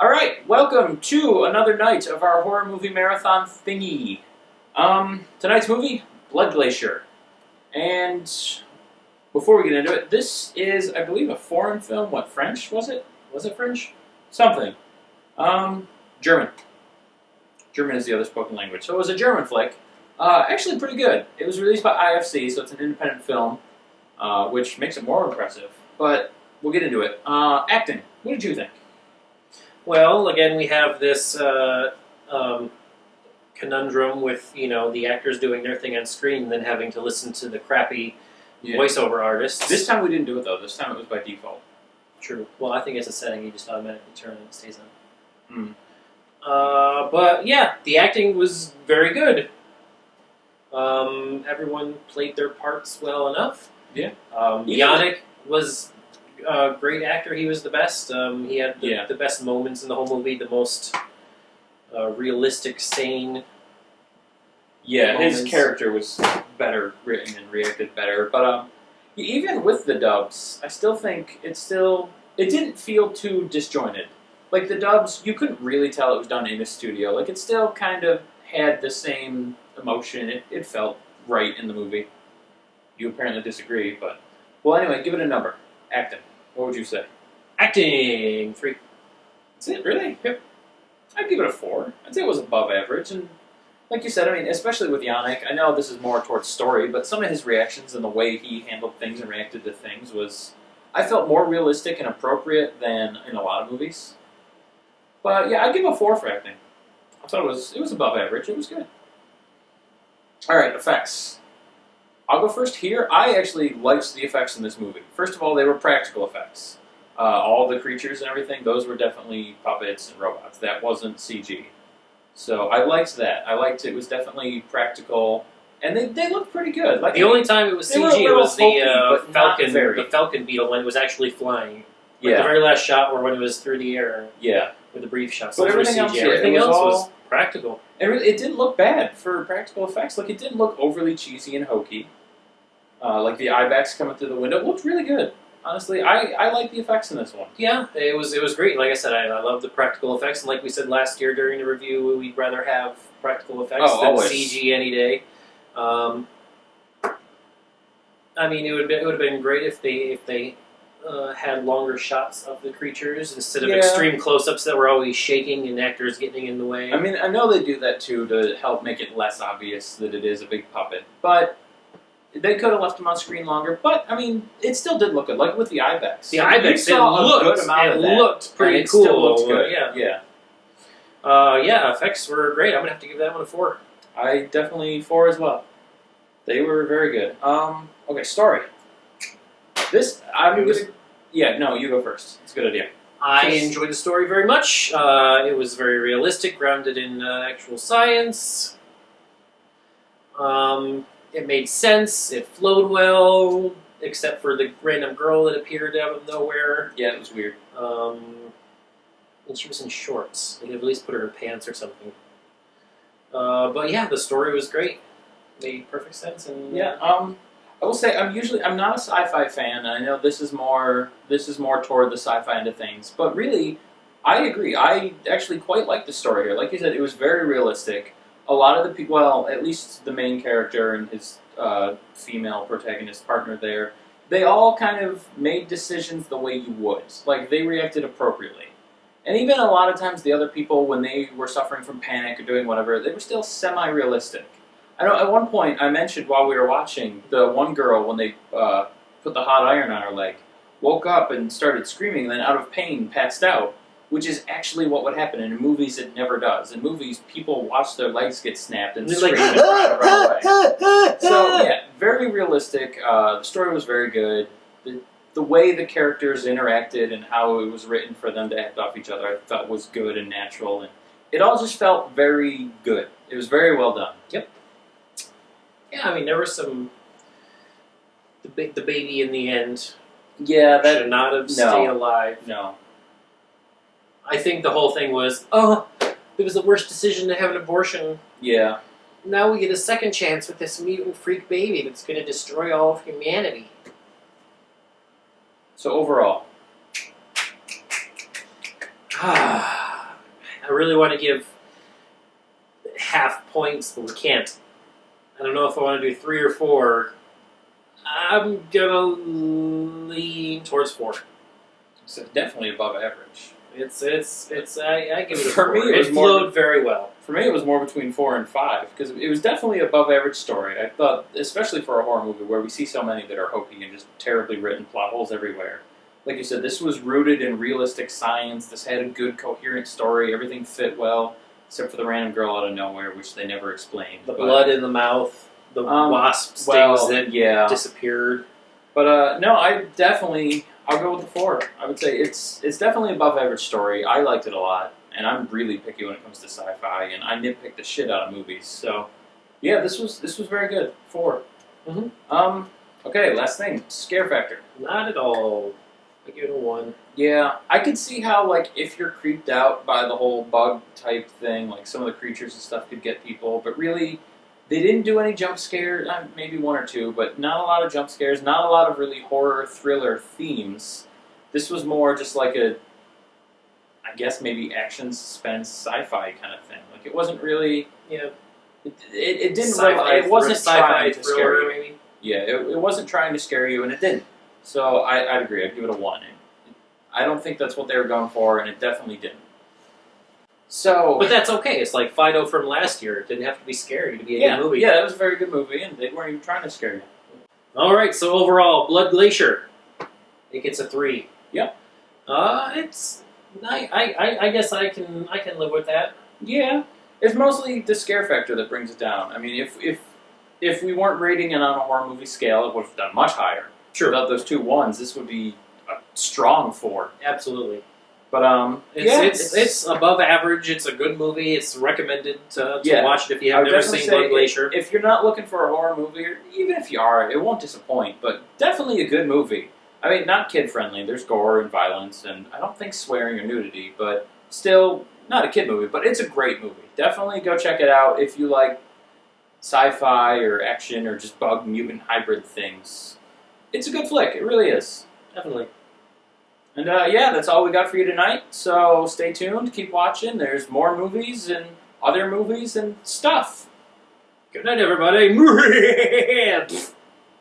Alright, welcome to another night of our horror movie marathon thingy. Tonight's movie, Blood Glacier. And before we get into it, this is, I believe, a foreign film. What, French, was it? Was it French? Something. German. German is the other spoken language. So it was a German flick. Actually pretty good. It was released by IFC, so it's an independent film, which makes it more impressive. But we'll get into it. Acting. What did you think? Well, again, we have this conundrum with, the actors doing their thing on screen and then having to listen to the crappy voiceover artists. This time we didn't do it, though. This time it was by default. True. Well, I think it's a setting you just automatically turn and it stays on. Hmm. But, yeah, the acting was very good. Everyone played their parts well enough. Yeah. Yannick was a great actor. He was the best. He had the best moments in the whole movie, the most realistic, sane moments. His character was better written and reacted better. But even with the dubs, I still think it didn't feel too disjointed. Like the dubs, you couldn't really tell it was done in a studio. Like it still kind of had the same emotion. It felt right in the movie. You apparently disagree, but well, anyway, give it a number. Acting. What would you say? Acting 3. That's it, really? Yep. I'd give it a 4. I'd say it was above average, and like you said, I mean, especially with Yannick, I know this is more towards story, but some of his reactions and the way he handled things and reacted to things was, I felt more realistic and appropriate than in a lot of movies. But yeah, I'd give it a 4 for acting. I thought it was above average. It was good. All right, effects. I'll go first here. I actually liked the effects in this movie. First of all, they were practical effects. All the creatures and everything, those were definitely puppets and robots. That wasn't CG. So I liked that. I liked it was definitely practical. And they looked pretty good. Like the only time it was CG was the Falcon beetle when it was actually flying. Like the very last shot, or when it was through the air. Yeah. With the brief shots. But everything else, was practical. It didn't look bad for practical effects. Like it didn't look overly cheesy and hokey. Like the ibex coming through the window, it looked really good. Honestly, I like the effects in this one. Yeah, it was great. Like I said, I love the practical effects, and like we said last year during the review, we'd rather have practical effects than always. CG any day. I mean, it would have been great if they had longer shots of the creatures instead of extreme close-ups that were always shaking and actors getting in the way. I mean, I know they do that too to help make it less obvious that it is a big puppet, but they could have left him on screen longer. But I mean, it still did look good. Like with the ibex, it looked pretty cool. Still looked good. Effects were great. I'm gonna have to give that one a 4. I definitely 4 as well. They were very good. Okay, story. You go first. It's a good idea. I enjoyed the story very much. It was very realistic, grounded in actual science. It made sense. It flowed well, except for the random girl that appeared out of nowhere. Yeah, it was weird. And she was in shorts. They could at least put her in pants or something. But yeah, the story was great. Made perfect sense. And I will say I'm not a sci-fi fan, and I know this is more toward the sci-fi end of things. But really, I agree. I actually quite like the story here. Like you said, it was very realistic. A lot of the people, well, at least the main character and his female protagonist partner there, they all kind of made decisions the way you would. Like, they reacted appropriately. And even a lot of times the other people, when they were suffering from panic or doing whatever, they were still semi-realistic. I know at one point I mentioned while we were watching, the one girl, when they put the hot iron on her leg, woke up and started screaming, and then out of pain passed out. Which is actually what would happen. In movies, it never does. In movies, people watch their legs get snapped and scream and run away. So, yeah, very realistic. The story was very good. The way the characters interacted and how it was written for them to act off each other, I thought was good and natural. And it all just felt very good. It was very well done. Yep. Yeah, I mean, there was some... The baby in the end... Yeah, that... should not have stayed alive. No. I think the whole thing was, it was the worst decision to have an abortion. Yeah. Now we get a second chance with this mutant freak baby that's going to destroy all of humanity. So overall. I really want to give half points, but we can't. I don't know if I want to do 3 or 4. I'm gonna lean towards 4. So definitely above average. It's I give it a For 4. me, it was it more flowed very well. For me, it was more between 4 and 5 because it was definitely above average story. I thought, especially for a horror movie where we see so many that are hokey and just terribly written, plot holes everywhere. Like you said, this was rooted in realistic science. This had a good, coherent story. Everything fit well, except for the random girl out of nowhere, which they never explained. The blood in the mouth, the wasp stings that disappeared. But no, I'll go with the 4. I would say it's definitely above average story. I liked it a lot, and I'm really picky when it comes to sci-fi, and I nitpick the shit out of movies. So, yeah, this was very good. 4. Mm-hmm. Okay, last thing, scare factor. Not at all. I give it a 1. Yeah, I could see how, like, if you're creeped out by the whole bug type thing, like some of the creatures and stuff could get people, but really, they didn't do any jump scares, maybe 1 or 2, but not a lot of jump scares, not a lot of really horror, thriller themes. This was more just like a, I guess maybe action, suspense, sci-fi kind of thing. Like, it wasn't really... Yeah. It didn't... It wasn't trying to scare you. Maybe? Yeah, it wasn't trying to scare you, and it didn't. So I'd agree. I'd give it a 1. I don't think that's what they were going for, and it definitely didn't. So, but that's okay. It's like Fido from last year. It didn't have to be scary to be a good movie. Yeah, it was a very good movie, and they weren't even trying to scare you. All right, so overall, Blood Glacier, it gets a 3. Yep. It's I guess I can live with that. Yeah, it's mostly the scare factor that brings it down. I mean, if we weren't rating it on a horror movie scale, it would have done much higher. Sure. Without those 2 1s, this would be a strong 4. Absolutely. But it's above average. It's a good movie. It's recommended to watch it if you have never seen Blood Glacier. If you're not looking for a horror movie, or even if you are, it won't disappoint. But definitely a good movie. I mean, not kid friendly. There's gore and violence, and I don't think swearing or nudity. But still, not a kid movie. But it's a great movie. Definitely go check it out if you like sci-fi or action or just bug mutant hybrid things. It's a good flick. It really is. Definitely. And yeah, that's all we got for you tonight. So stay tuned, keep watching. There's more movies and other movies and stuff. Good night, everybody.